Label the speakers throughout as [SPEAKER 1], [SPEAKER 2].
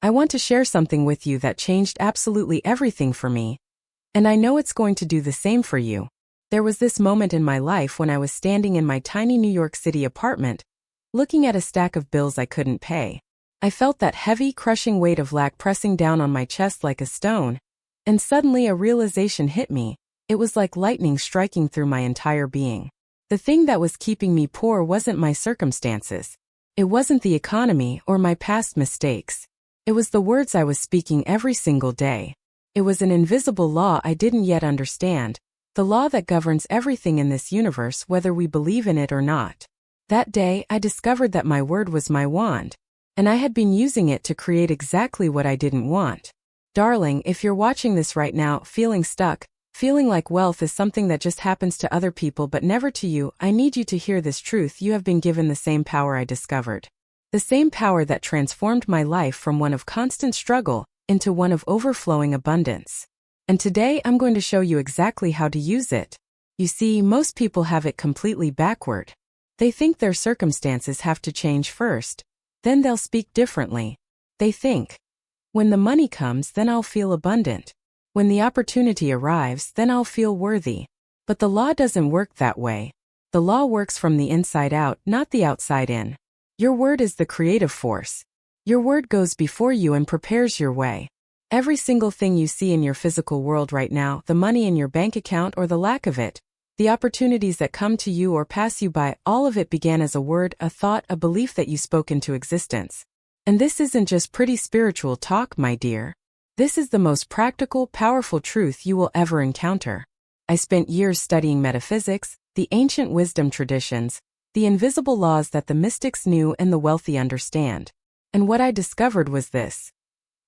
[SPEAKER 1] I want to share something with you that changed absolutely everything for me. And I know it's going to do the same for you. There was this moment in my life when I was standing in my tiny New York City apartment, looking at a stack of bills I couldn't pay. I felt that heavy, crushing weight of lack pressing down on my chest like a stone, and suddenly a realization hit me. It was like lightning striking through my entire being. The thing that was keeping me poor wasn't my circumstances. It wasn't the economy or my past mistakes. It was the words I was speaking every single day. It was an invisible law I didn't yet understand, the law that governs everything in this universe whether we believe in it or not. That day, I discovered that my word was my wand, and I had been using it to create exactly what I didn't want. Darling, if you're watching this right now, feeling stuck, feeling like wealth is something that just happens to other people but never to you, I need you to hear this truth. You have been given the same power I discovered. The same power that transformed my life from one of constant struggle into one of overflowing abundance. And today I'm going to show you exactly how to use it. You see, most people have it completely backward. They think their circumstances have to change first. Then they'll speak differently. They think, when the money comes, then I'll feel abundant. When the opportunity arrives, then I'll feel worthy. But the law doesn't work that way. The law works from the inside out, not the outside in. Your word is the creative force. Your word goes before you and prepares your way. Every single thing you see in your physical world right now, the money in your bank account or the lack of it, the opportunities that come to you or pass you by, all of it began as a word, a thought, a belief that you spoke into existence. And this isn't just pretty spiritual talk, my dear. This is the most practical, powerful truth you will ever encounter. I spent years studying metaphysics, the ancient wisdom traditions, the invisible laws that the mystics knew and the wealthy understand. And what I discovered was this.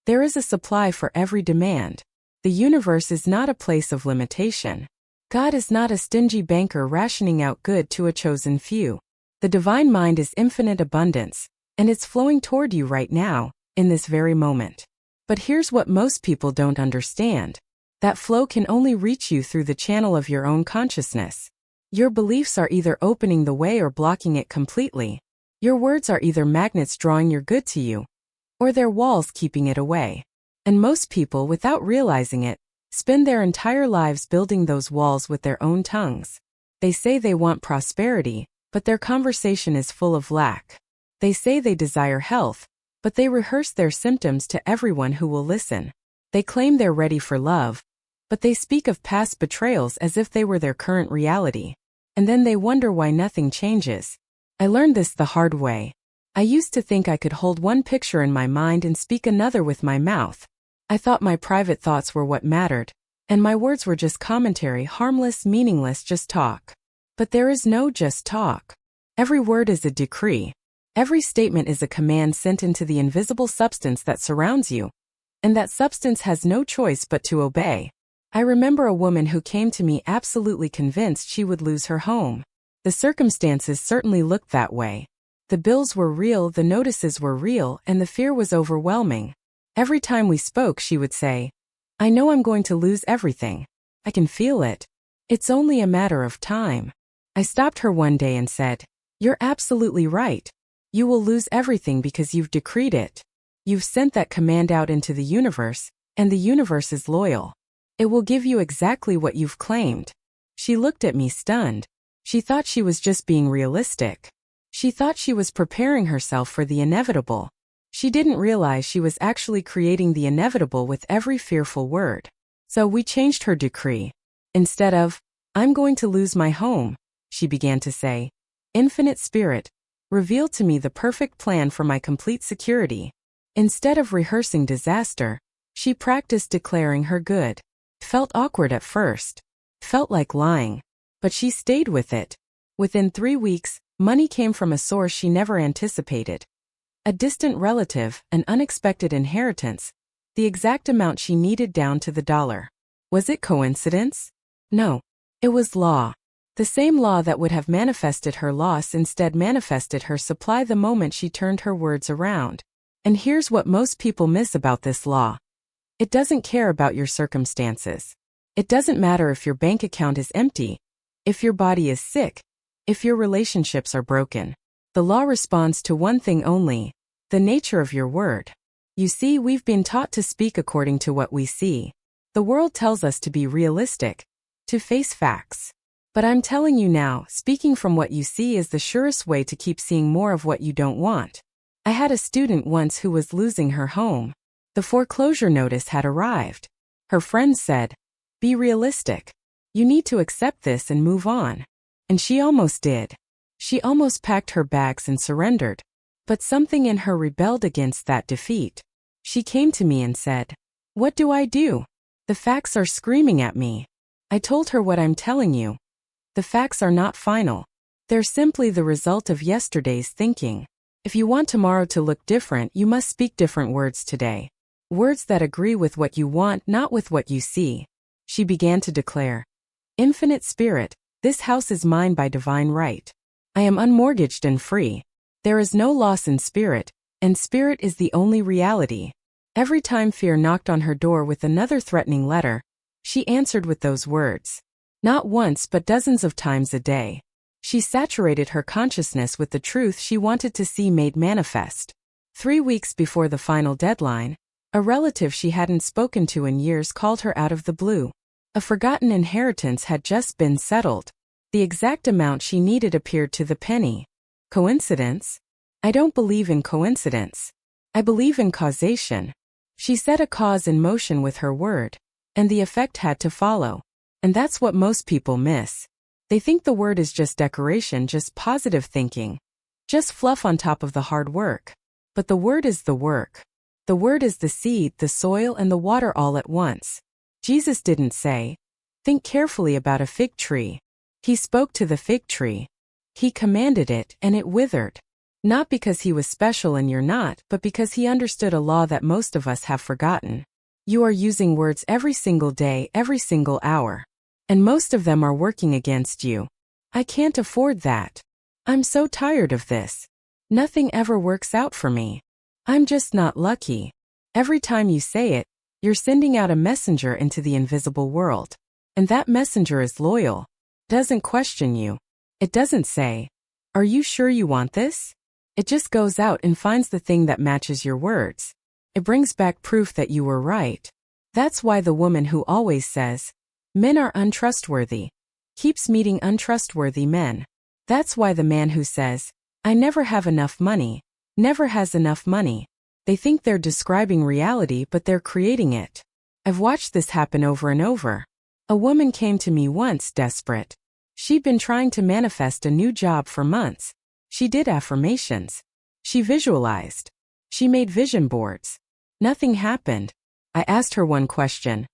[SPEAKER 1] There is a supply for every demand. The universe is not a place of limitation. God is not a stingy banker rationing out good to a chosen few. The divine mind is infinite abundance, and it's flowing toward you right now, in this very moment. But here's what most people don't understand. That flow can only reach you through the channel of your own consciousness. Your beliefs are either opening the way or blocking it completely. Your words are either magnets drawing your good to you, or they're walls keeping it away. And most people, without realizing it, spend their entire lives building those walls with their own tongues. They say they want prosperity, but their conversation is full of lack. They say they desire health, but they rehearse their symptoms to everyone who will listen. They claim they're ready for love, but they speak of past betrayals as if they were their current reality. And then they wonder why nothing changes. I learned this the hard way. I used to think I could hold one picture in my mind and speak another with my mouth. I thought my private thoughts were what mattered, and my words were just commentary, harmless, meaningless, just talk. But there is no just talk. Every word is a decree. Every statement is a command sent into the invisible substance that surrounds you. And that substance has no choice but to obey. I remember a woman who came to me absolutely convinced she would lose her home. The circumstances certainly looked that way. The bills were real, the notices were real, and the fear was overwhelming. Every time we spoke, she would say, I know I'm going to lose everything. I can feel it. It's only a matter of time. I stopped her one day and said, You're absolutely right. You will lose everything because you've decreed it. You've sent that command out into the universe, and the universe is loyal. It will give you exactly what you've claimed. She looked at me stunned. She thought she was just being realistic. She thought she was preparing herself for the inevitable. She didn't realize she was actually creating the inevitable with every fearful word. So we changed her decree. Instead of, I'm going to lose my home, she began to say, Infinite Spirit, reveal to me the perfect plan for my complete security. Instead of rehearsing disaster, she practiced declaring her good. Felt awkward at first. Felt like lying. But she stayed with it. Within 3 weeks, money came from a source she never anticipated. A distant relative, an unexpected inheritance, the exact amount she needed down to the dollar. Was it coincidence? No. It was law. The same law that would have manifested her loss instead manifested her supply the moment she turned her words around. And here's what most people miss about this law. It doesn't care about your circumstances. It doesn't matter if your bank account is empty, if your body is sick, if your relationships are broken. The law responds to one thing only, the nature of your word. You see, we've been taught to speak according to what we see. The world tells us to be realistic, to face facts. But I'm telling you now, speaking from what you see is the surest way to keep seeing more of what you don't want. I had a student once who was losing her home. The foreclosure notice had arrived. Her friends said, "Be realistic. You need to accept this and move on." And she almost did. She almost packed her bags and surrendered. But something in her rebelled against that defeat. She came to me and said, "What do I do? The facts are screaming at me." I told her what I'm telling you. The facts are not final. They're simply the result of yesterday's thinking. If you want tomorrow to look different, you must speak different words today. Words that agree with what you want, not with what you see. She began to declare, "Infinite Spirit, this house is mine by divine right. I am unmortgaged and free. There is no loss in spirit, and spirit is the only reality." Every time fear knocked on her door with another threatening letter, she answered with those words. Not once but dozens of times a day. She saturated her consciousness with the truth she wanted to see made manifest. 3 weeks before the final deadline, a relative she hadn't spoken to in years called her out of the blue. A forgotten inheritance had just been settled. The exact amount she needed appeared to the penny. Coincidence? I don't believe in coincidence. I believe in causation. She set a cause in motion with her word, and the effect had to follow. And that's what most people miss. They think the word is just decoration, just positive thinking, just fluff on top of the hard work. But the word is the work. The word is the seed, the soil, and the water all at once. Jesus didn't say, "Think carefully about a fig tree." He spoke to the fig tree. He commanded it, and it withered. Not because he was special and you're not, but because he understood a law that most of us have forgotten. You are using words every single day, every single hour. And most of them are working against you. I can't afford that. I'm so tired of this. Nothing ever works out for me. I'm just not lucky. Every time you say it, you're sending out a messenger into the invisible world. And that messenger is loyal. Doesn't question you. It doesn't say, "Are you sure you want this?" It just goes out and finds the thing that matches your words. It brings back proof that you were right. That's why the woman who always says, "Men are untrustworthy," keeps meeting untrustworthy men. That's why the man who says, "I never have enough money," never has enough money. They think they're describing reality, but they're creating it. I've watched this happen over and over. A woman came to me once, desperate. She'd been trying to manifest a new job for months. She did affirmations. She visualized. She made vision boards. Nothing happened. I asked her one question.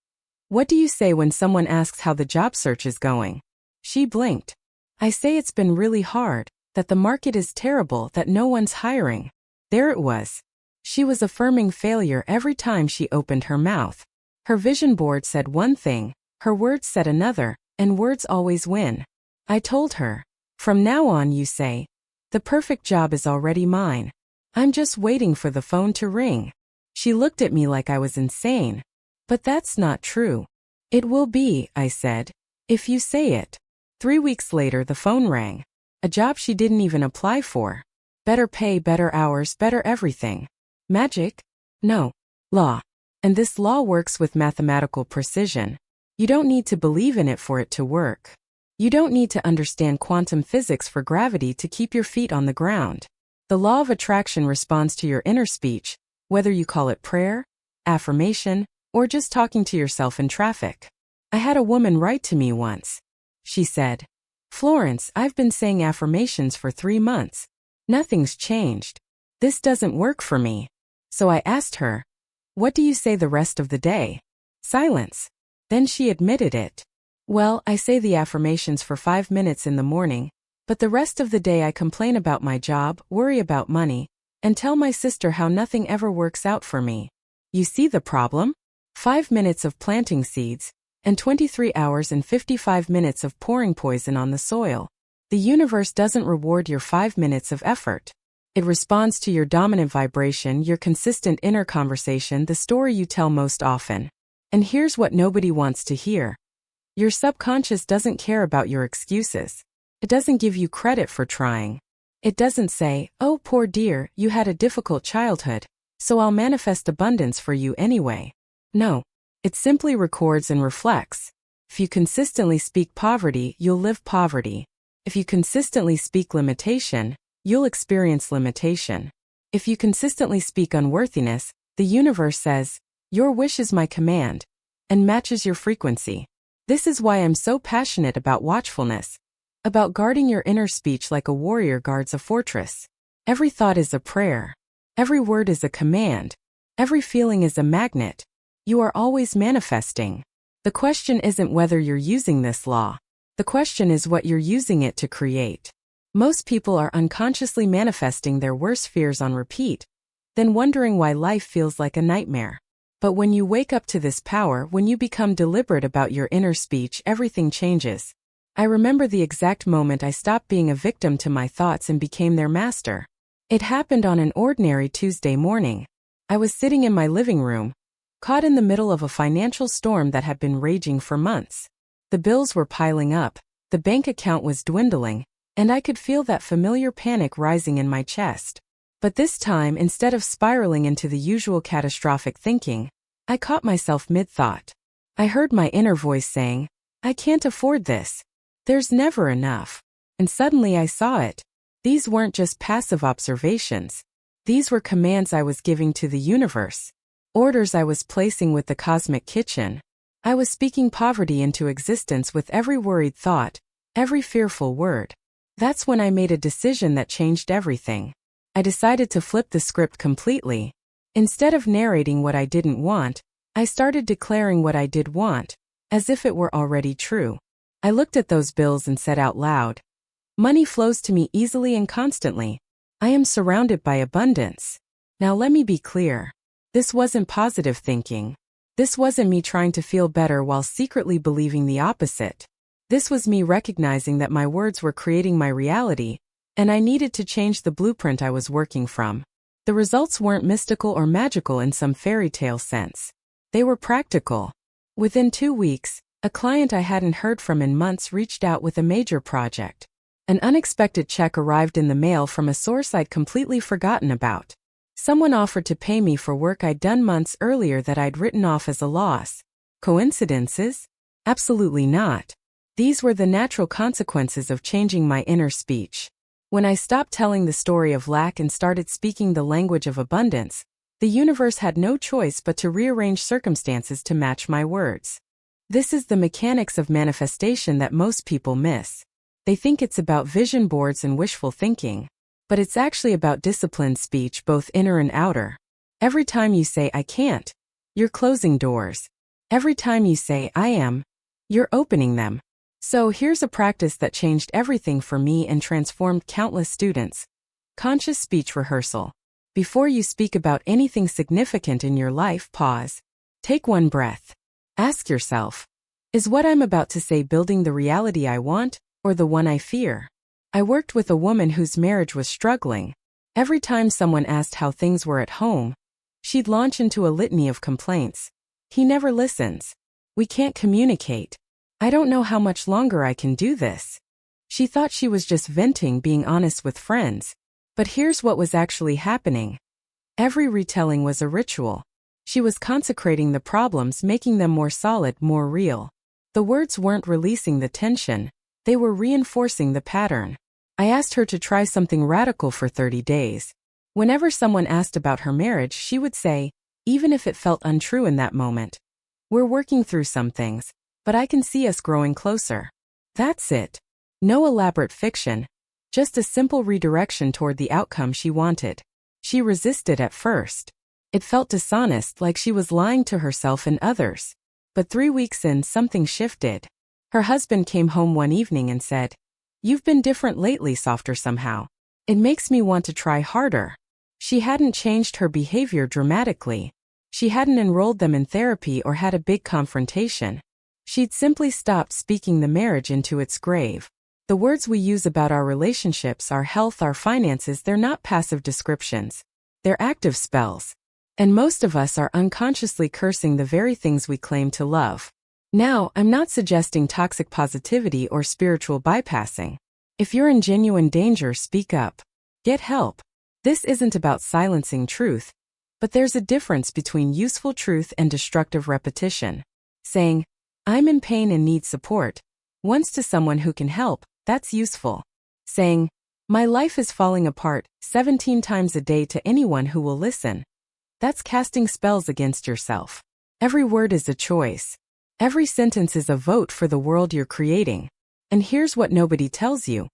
[SPEAKER 1] "What do you say when someone asks how the job search is going?" She blinked. "I say it's been really hard, that the market is terrible, that no one's hiring." There it was. She was affirming failure every time she opened her mouth. Her vision board said one thing, her words said another, and words always win. I told her, "From now on you say, 'The perfect job is already mine. I'm just waiting for the phone to ring.'" She looked at me like I was insane. "But that's not true." "It will be," I said, "if you say it." 3 weeks later the phone rang. A job she didn't even apply for. Better pay, better hours, better everything. Magic? No. Law. And this law works with mathematical precision. You don't need to believe in it for it to work. You don't need to understand quantum physics for gravity to keep your feet on the ground. The law of attraction responds to your inner speech, whether you call it prayer, affirmation, or just talking to yourself in traffic. I had a woman write to me once. She said, "Florence, I've been saying affirmations for 3 months. Nothing's changed. This doesn't work for me." So I asked her, "What do you say the rest of the day?" Silence. Then she admitted it. "Well, I say the affirmations for 5 minutes in the morning, but the rest of the day I complain about my job, worry about money, and tell my sister how nothing ever works out for me." You see the problem? 5 minutes of planting seeds, and 23 hours and 55 minutes of pouring poison on the soil. The universe doesn't reward your 5 minutes of effort. It responds to your dominant vibration, your consistent inner conversation, the story you tell most often. And here's what nobody wants to hear. Your subconscious doesn't care about your excuses. It doesn't give you credit for trying. It doesn't say, "Oh, poor dear, you had a difficult childhood. so I'll manifest abundance for you anyway. No. It simply records and reflects. If you consistently speak poverty, you'll live poverty. If you consistently speak limitation, you'll experience limitation. If you consistently speak unworthiness, the universe says, "Your wish is my command," and matches your frequency. This is why I'm so passionate about watchfulness, about guarding your inner speech like a warrior guards a fortress. Every thought is a prayer. Every word is a command. Every feeling is a magnet. You are always manifesting. The question isn't whether you're using this law. The question is what you're using it to create. Most people are unconsciously manifesting their worst fears on repeat, then wondering why life feels like a nightmare. But when you wake up to this power, when you become deliberate about your inner speech, everything changes. I remember the exact moment I stopped being a victim to my thoughts and became their master. It happened on an ordinary Tuesday morning. I was sitting in my living room, caught in the middle of a financial storm that had been raging for months. The bills were piling up, the bank account was dwindling, and I could feel that familiar panic rising in my chest. But this time, instead of spiraling into the usual catastrophic thinking, I caught myself mid-thought. I heard my inner voice saying, "I can't afford this. There's never enough." And suddenly I saw it. These weren't just passive observations. These were commands I was giving to the universe. Orders I was placing with the cosmic kitchen. I was speaking poverty into existence with every worried thought, every fearful word. That's when I made a decision that changed everything. I decided to flip the script completely. Instead of narrating what I didn't want, I started declaring what I did want, as if it were already true. I looked at those bills and said out loud, "Money flows to me easily and constantly. I am surrounded by abundance." Now let me be clear. This wasn't positive thinking. This wasn't me trying to feel better while secretly believing the opposite. This was me recognizing that my words were creating my reality, and I needed to change the blueprint I was working from. The results weren't mystical or magical in some fairy tale sense. They were practical. Within 2 weeks, a client I hadn't heard from in months reached out with a major project. An unexpected check arrived in the mail from a source I'd completely forgotten about. Someone offered to pay me for work I'd done months earlier that I'd written off as a loss. Coincidences? Absolutely not. These were the natural consequences of changing my inner speech. When I stopped telling the story of lack and started speaking the language of abundance, the universe had no choice but to rearrange circumstances to match my words. This is the mechanics of manifestation that most people miss. They think it's about vision boards and wishful thinking. But it's actually about disciplined speech, both inner and outer. Every time you say "I can't," you're closing doors. Every time you say "I am," you're opening them. So here's a practice that changed everything for me and transformed countless students. Conscious speech rehearsal. Before you speak about anything significant in your life, pause. Take one breath. Ask yourself, is what I'm about to say building the reality I want, or the one I fear? I worked with a woman whose marriage was struggling. Every time someone asked how things were at home, she'd launch into a litany of complaints. "He never listens. We can't communicate. I don't know how much longer I can do this." She thought she was just venting, being honest with friends. But here's what was actually happening. Every retelling was a ritual. She was consecrating the problems, making them more solid, more real. The words weren't releasing the tension. They were reinforcing the pattern. I asked her to try something radical for 30 days. Whenever someone asked about her marriage, she would say, even if it felt untrue in that moment, "We're working through some things, but I can see us growing closer." That's it. No elaborate fiction, just a simple redirection toward the outcome she wanted. She resisted at first. It felt dishonest, like she was lying to herself and others. But 3 weeks in, something shifted. Her husband came home one evening and said, "You've been different lately, softer somehow. It makes me want to try harder." She hadn't changed her behavior dramatically. She hadn't enrolled them in therapy or had a big confrontation. She'd simply stopped speaking the marriage into its grave. The words we use about our relationships, our health, our finances, they're not passive descriptions. They're active spells. And most of us are unconsciously cursing the very things we claim to love. Now, I'm not suggesting toxic positivity or spiritual bypassing. If you're in genuine danger, speak up. Get help. This isn't about silencing truth. But there's a difference between useful truth and destructive repetition. Saying, "I'm in pain and need support," once to someone who can help, that's useful. Saying, "My life is falling apart," 17 times a day to anyone who will listen, that's casting spells against yourself. Every word is a choice. Every sentence is a vote for the world you're creating. And here's what nobody tells you.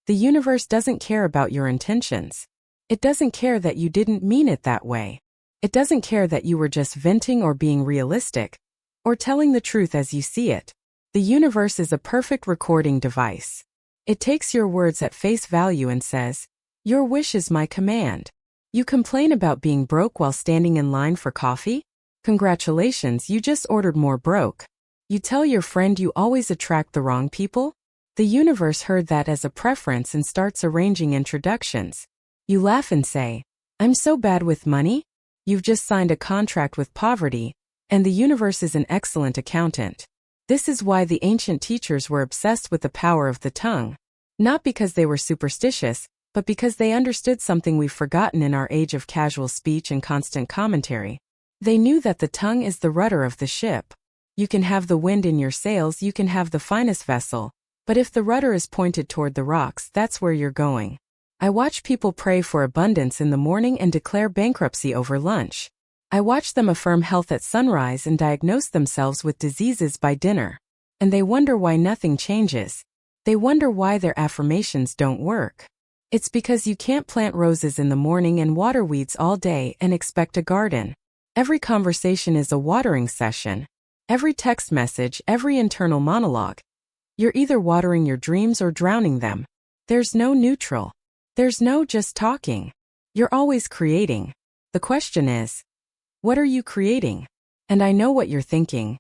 [SPEAKER 1] The universe doesn't care about your intentions. It doesn't care that you didn't mean it that way. It doesn't care that you were just venting or being realistic, or telling the truth as you see it. The universe is a perfect recording device. It takes your words at face value and says, "Your wish is my command." You complain about being broke while standing in line for coffee? Congratulations, you just ordered more broke. You tell your friend you always attract the wrong people? The universe heard that as a preference and starts arranging introductions. You laugh and say, "I'm so bad with money?" You've just signed a contract with poverty, and the universe is an excellent accountant. This is why the ancient teachers were obsessed with the power of the tongue. Not because they were superstitious, but because they understood something we've forgotten in our age of casual speech and constant commentary. They knew that the tongue is the rudder of the ship. You can have the wind in your sails, you can have the finest vessel, but if the rudder is pointed toward the rocks, that's where you're going. I watch people pray for abundance in the morning and declare bankruptcy over lunch. I watch them affirm health at sunrise and diagnose themselves with diseases by dinner. And they wonder why nothing changes. They wonder why their affirmations don't work. It's because you can't plant roses in the morning and water weeds all day and expect a garden. Every conversation is a watering session. Every text message, every internal monologue. You're either watering your dreams or drowning them. There's no neutral. There's no just talking. You're always creating. The question is, what are you creating? And I know what you're thinking.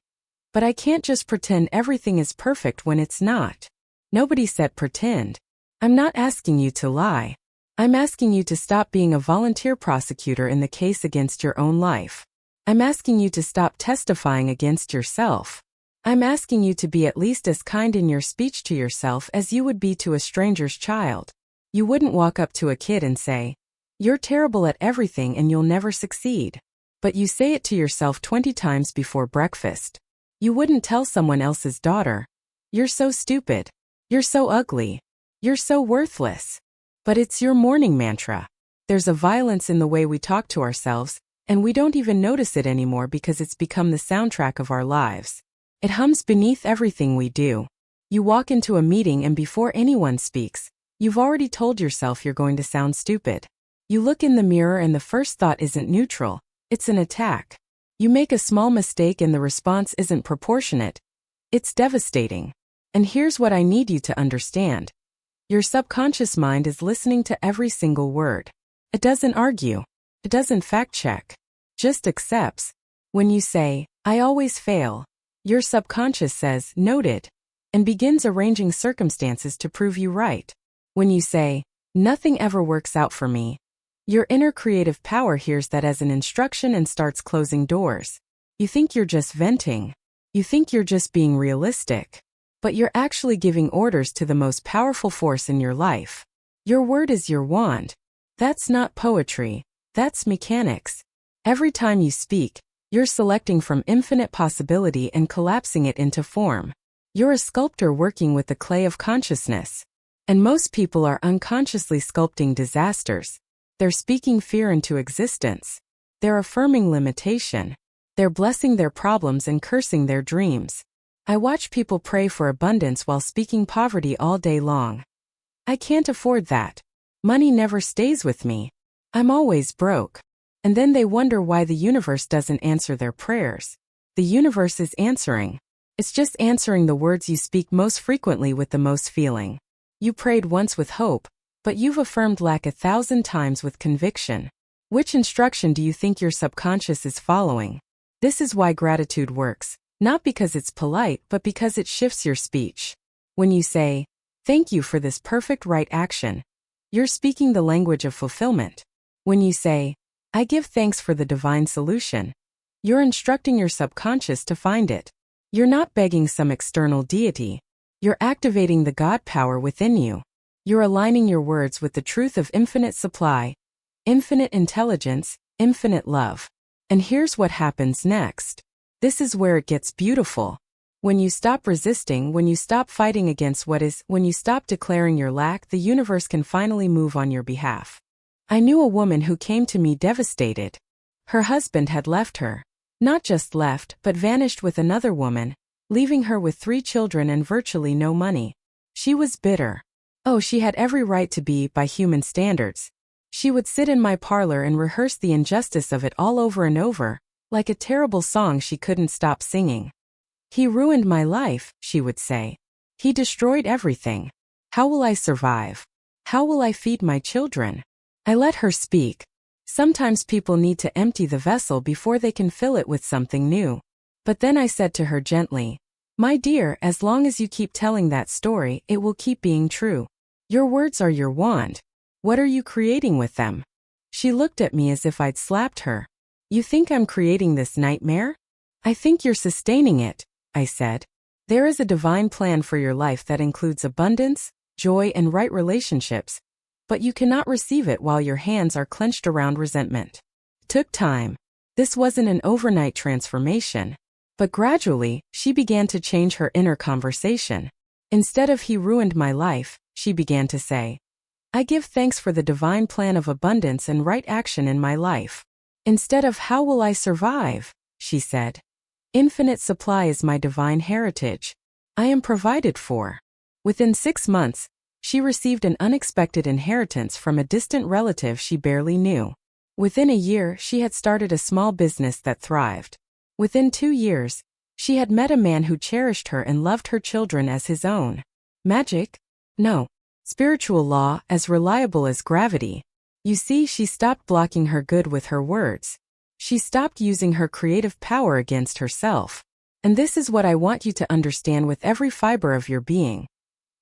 [SPEAKER 1] But I can't just pretend everything is perfect when it's not. Nobody said pretend. I'm not asking you to lie. I'm asking you to stop being a volunteer prosecutor in the case against your own life. I'm asking you to stop testifying against yourself. I'm asking you to be at least as kind in your speech to yourself as you would be to a stranger's child. You wouldn't walk up to a kid and say, "You're terrible at everything and you'll never succeed." But you say it to yourself 20 times before breakfast. You wouldn't tell someone else's daughter, "You're so stupid. You're so ugly. You're so worthless." But it's your morning mantra. There's a violence in the way we talk to ourselves, and we don't even notice it anymore because it's become the soundtrack of our lives. It hums beneath everything we do. You walk into a meeting and before anyone speaks, you've already told yourself you're going to sound stupid. You look in the mirror and the first thought isn't neutral, it's an attack. You make a small mistake and the response isn't proportionate. It's devastating. And here's what I need you to understand. Your subconscious mind is listening to every single word. It doesn't argue. It doesn't fact-check. Just accepts. When you say, "I always fail," your subconscious says, "Noted," and begins arranging circumstances to prove you right. When you say, "Nothing ever works out for me," your inner creative power hears that as an instruction and starts closing doors. You think you're just venting. You think you're just being realistic. But you're actually giving orders to the most powerful force in your life. Your word is your wand. That's not poetry. That's mechanics. Every time you speak, you're selecting from infinite possibility and collapsing it into form. You're a sculptor working with the clay of consciousness. And most people are unconsciously sculpting disasters. They're speaking fear into existence. They're affirming limitation. They're blessing their problems and cursing their dreams. I watch people pray for abundance while speaking poverty all day long. I can't afford that. Money never stays with me. I'm always broke. And then they wonder why the universe doesn't answer their prayers. The universe is answering. It's just answering the words you speak most frequently with the most feeling. You prayed once with hope, but you've affirmed lack 1,000 times with conviction. Which instruction do you think your subconscious is following? This is why gratitude works. Not because it's polite, but because it shifts your speech. When you say, "Thank you for this perfect right action," you're speaking the language of fulfillment. When you say, "I give thanks for the divine solution," you're instructing your subconscious to find it. You're not begging some external deity. You're activating the God power within you. You're aligning your words with the truth of infinite supply, infinite intelligence, infinite love. And here's what happens next. This is where it gets beautiful. When you stop resisting, when you stop fighting against what is, when you stop declaring your lack, the universe can finally move on your behalf. I knew a woman who came to me devastated. Her husband had left her. Not just left, but vanished with another woman, leaving her with 3 children and virtually no money. She was bitter. Oh, she had every right to be, by human standards. She would sit in my parlor and rehearse the injustice of it all over and over, like a terrible song she couldn't stop singing. He ruined my life, she would say. He destroyed everything. How will I survive? How will I feed my children? I let her speak. Sometimes people need to empty the vessel before they can fill it with something new. But then I said to her gently, "My dear, as long as you keep telling that story, it will keep being true. Your words are your wand. What are you creating with them?" She looked at me as if I'd slapped her. "You think I'm creating this nightmare? I think you're sustaining it," I said. "There is a divine plan for your life that includes abundance, joy, and right relationships, but you cannot receive it while your hands are clenched around resentment." It took time. This wasn't an overnight transformation. But gradually, she began to change her inner conversation. Instead of "he ruined my life," she began to say, "I give thanks for the divine plan of abundance and right action in my life." Instead of "how will I survive," she said, "Infinite supply is my divine heritage. I am provided for." Within 6 months, she received an unexpected inheritance from a distant relative she barely knew. Within a year, she had started a small business that thrived. Within 2 years, she had met a man who cherished her and loved her children as his own. Magic? No. Spiritual law, as reliable as gravity. You see, she stopped blocking her good with her words. She stopped using her creative power against herself. And this is what I want you to understand with every fiber of your being.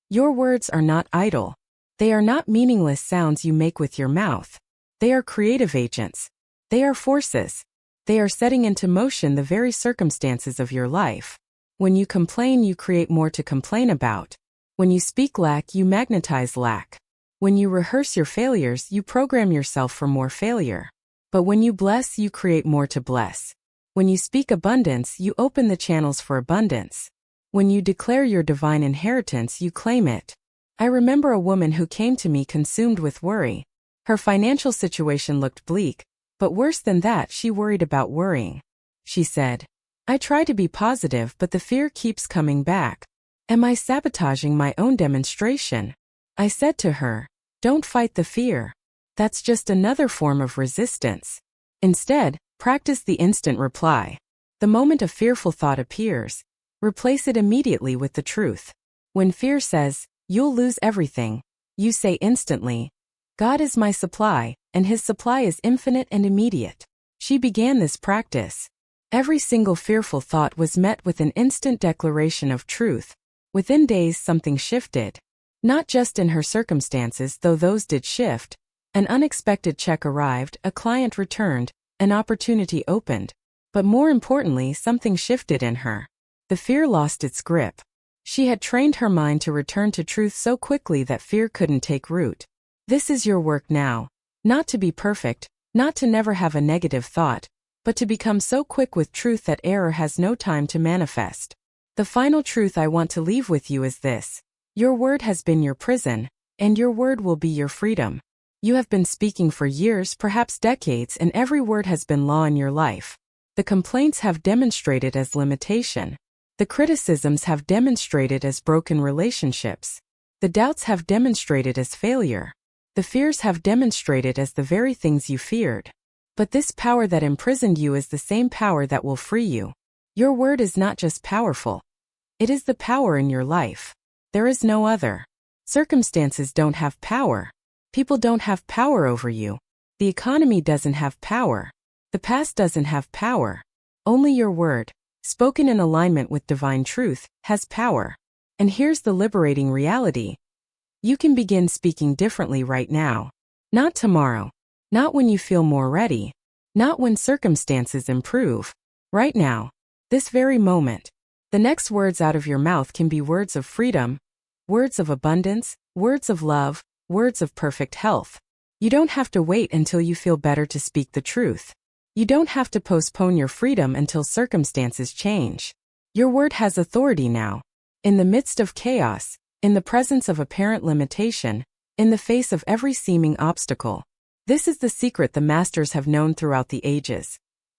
[SPEAKER 1] Your words are not idle. They are not meaningless sounds you make with your mouth. They are creative agents. They are forces. They are setting into motion the very circumstances of your life. When you complain, you create more to complain about. When you speak lack, you magnetize lack. When you rehearse your failures, you program yourself for more failure. But when you bless, you create more to bless. When you speak abundance, you open the channels for abundance. When you declare your divine inheritance, you claim it. I remember a woman who came to me consumed with worry. Her financial situation looked bleak. But worse than that, she worried about worrying. She said, "I try to be positive, but the fear keeps coming back. Am I sabotaging my own demonstration?" I said to her, "Don't fight the fear. That's just another form of resistance. Instead, practice the instant reply. The moment a fearful thought appears, replace it immediately with the truth. When fear says, 'You'll lose everything,' you say instantly, 'God is my supply, and His supply is infinite and immediate.'" She began this practice. Every single fearful thought was met with an instant declaration of truth. Within days, something shifted. Not just in her circumstances, though those did shift. An unexpected check arrived, a client returned, an opportunity opened. But more importantly, something shifted in her. The fear lost its grip. She had trained her mind to return to truth so quickly that fear couldn't take root. This is your work now. Not to be perfect, not to never have a negative thought, but to become so quick with truth that error has no time to manifest. The final truth I want to leave with you is this. Your word has been your prison, and your word will be your freedom. You have been speaking for years, perhaps decades, and every word has been law in your life. The complaints have demonstrated as limitation. The criticisms have demonstrated as broken relationships. The doubts have demonstrated as failure. The fears have demonstrated as the very things you feared. But this power that imprisoned you is the same power that will free you. Your word is not just powerful. It is the power in your life. There is no other. Circumstances don't have power. People don't have power over you. The economy doesn't have power. The past doesn't have power. Only your word, spoken in alignment with divine truth, has power. And here's the liberating reality. You can begin speaking differently right now. Not tomorrow. Not when you feel more ready. Not when circumstances improve. Right now. This very moment. The next words out of your mouth can be words of freedom, words of abundance, words of love, words of perfect health. You don't have to wait until you feel better to speak the truth. You don't have to postpone your freedom until circumstances change. Your word has authority now. In the midst of chaos, in the presence of apparent limitation, in the face of every seeming obstacle. This is the secret the masters have known throughout the ages.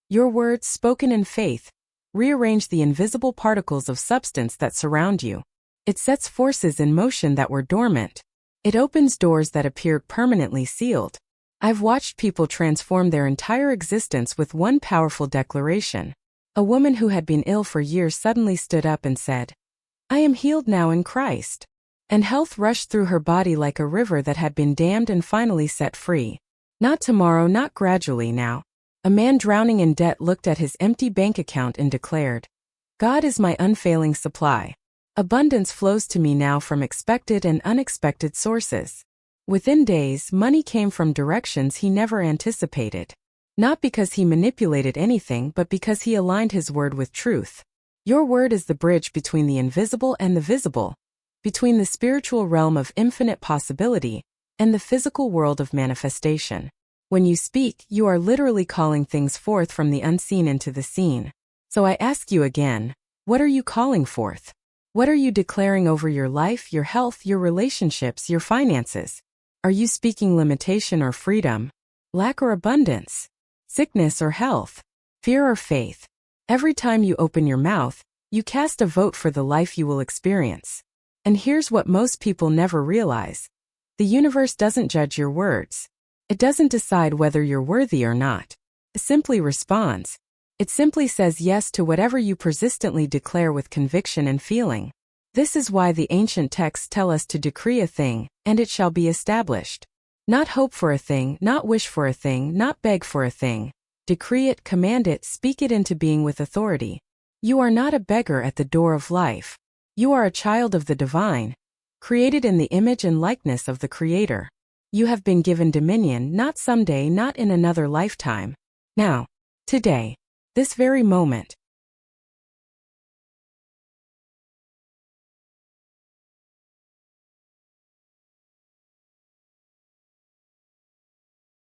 [SPEAKER 1] Your words, spoken in faith, rearrange the invisible particles of substance that surround you. It sets forces in motion that were dormant. It opens doors that appeared permanently sealed. I've watched people transform their entire existence with one powerful declaration. A woman who had been ill for years suddenly stood up and said, "I am healed now in Christ." And health rushed through her body like a river that had been dammed and finally set free. Not tomorrow, not gradually, now. A man drowning in debt looked at his empty bank account and declared, "God is my unfailing supply. Abundance flows to me now from expected and unexpected sources." Within days, money came from directions he never anticipated. Not because he manipulated anything, but because he aligned his word with truth. Your word is the bridge between the invisible and the visible, between the spiritual realm of infinite possibility and the physical world of manifestation. When you speak, you are literally calling things forth from the unseen into the seen. So I ask you again, what are you calling forth? What are you declaring over your life, your health, your relationships, your finances? Are you speaking limitation or freedom, lack or abundance, sickness or health, fear or faith? Every time you open your mouth, you cast a vote for the life you will experience. And here's what most people never realize. The universe doesn't judge your words. It doesn't decide whether you're worthy or not. It simply responds. It simply says yes to whatever you persistently declare with conviction and feeling. This is why the ancient texts tell us to decree a thing, and it shall be established. Not hope for a thing, not wish for a thing, not beg for a thing. Decree it, command it, speak it into being with authority. You are not a beggar at the door of life. You are a child of the divine, created in the image and likeness of the Creator. You have been given dominion, not someday, not in another lifetime. Now, today, this very moment,